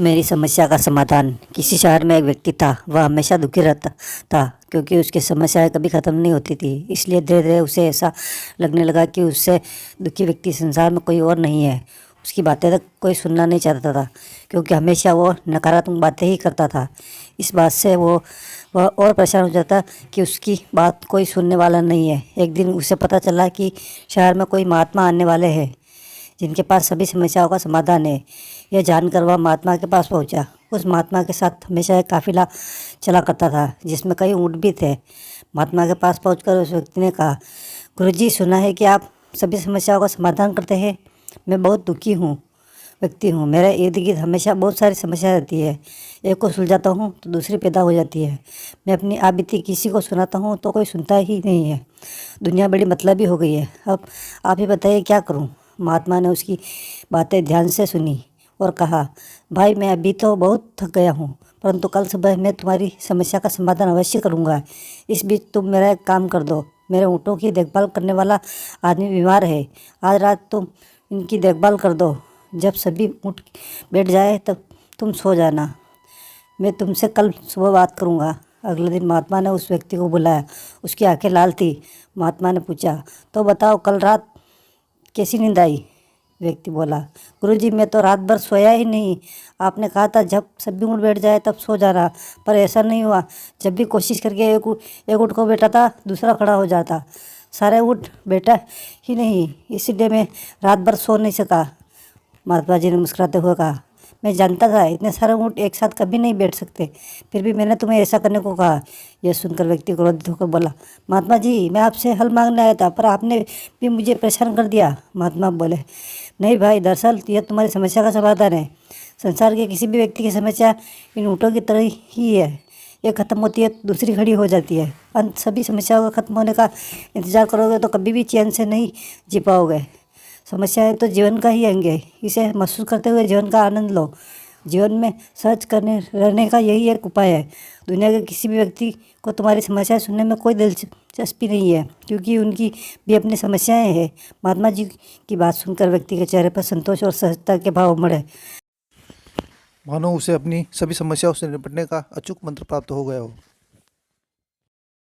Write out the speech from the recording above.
मेरी समस्या का समाधान। किसी शहर में एक व्यक्ति था। वह हमेशा दुखी रहता था क्योंकि उसकी समस्याएं कभी ख़त्म नहीं होती थी। इसलिए धीरे धीरे उसे ऐसा लगने लगा कि उससे दुखी व्यक्ति संसार में कोई और नहीं है। उसकी बातें तक कोई सुनना नहीं चाहता था क्योंकि हमेशा वो नकारात्मक बातें ही करता था। इस बात से वह और परेशान हो जाता कि उसकी बात कोई सुनने वाला नहीं है। एक दिन उसे पता चला कि शहर में कोई महात्मा आने वाले हैं जिनके पास सभी समस्याओं का समाधान है। यह जानकर वह महात्मा के पास पहुंचा। उस महात्मा के साथ हमेशा एक काफिला चला करता था जिसमें कई ऊँट भी थे। महात्मा के पास पहुंचकर उस व्यक्ति ने कहा, गुरुजी, सुना है कि आप सभी समस्याओं का समाधान करते हैं। मैं बहुत दुखी व्यक्ति हूँ। मेरे इर्द गिर्द हमेशा बहुत सारी समस्या रहती है। एक को सुलझाता हूँ तो दूसरी पैदा हो जाती है। मैं अपनी आप बीती किसी को सुनाता हूँ तो कोई सुनता ही नहीं है। दुनिया बड़ी मतलबी हो गई है। अब आप ही बताइए क्या करूँ। महात्मा ने उसकी बातें ध्यान से सुनी और कहा, भाई, मैं अभी तो बहुत थक गया हूँ, परंतु कल सुबह मैं तुम्हारी समस्या का समाधान अवश्य करूँगा। इस बीच तुम मेरा एक काम कर दो। मेरे ऊँटों की देखभाल करने वाला आदमी बीमार है। आज रात तुम इनकी देखभाल कर दो। जब सभी ऊँट बैठ जाए तब तुम सो जाना। मैं तुमसे कल सुबह बात करूँगा। अगले दिन महात्मा ने उस व्यक्ति को बुलाया। उसकी आंखें लाल थी। महात्मा ने पूछा, तो बताओ, कल रात कैसी नींद आई? व्यक्ति बोला, गुरुजी, मैं तो रात भर सोया ही नहीं। आपने कहा था जब सभी ऊँट बैठ जाए तब सो जाना, पर ऐसा नहीं हुआ। जब भी कोशिश करके एक ऊँट को बैठा था, दूसरा खड़ा हो जाता। सारे ऊँट बैठा ही नहीं, इसीलिए मैं रात भर सो नहीं सका। महात्मा जी ने मुस्कुराते हुए कहा, मैं जानता था इतने सारे ऊँट एक साथ कभी नहीं बैठ सकते, फिर भी मैंने तुम्हें ऐसा करने को कहा। यह सुनकर व्यक्ति क्रोधित होकर बोला, महात्मा जी, मैं आपसे हल मांगने आया था, पर आपने भी मुझे परेशान कर दिया। महात्मा बोले, नहीं भाई, दरअसल यह तुम्हारी समस्या का समाधान है। संसार के किसी भी व्यक्ति की समस्या इन ऊँटों की तरह ही है। एक खत्म होती है तो दूसरी खड़ी हो जाती है। अंत सभी समस्याओं का खत्म होने का इंतजार करोगे तो कभी भी चैन से नहीं जी पाओगे। समस्याएं तो जीवन का ही अंग है। इसे महसूस करते हुए जीवन का आनंद लो। जीवन में सहज रहने का यही एक उपाय है। दुनिया के किसी भी व्यक्ति को तुम्हारी समस्याएं सुनने में कोई दिलचस्पी नहीं है क्योंकि उनकी भी अपनी समस्याएं हैं। महात्मा जी की बात सुनकर व्यक्ति के चेहरे पर संतोष और सहजता के भाव उमड़े। मानो उसे अपनी सभी समस्याओं से निपटने का अचूक मंत्र प्राप्त हो गया हो।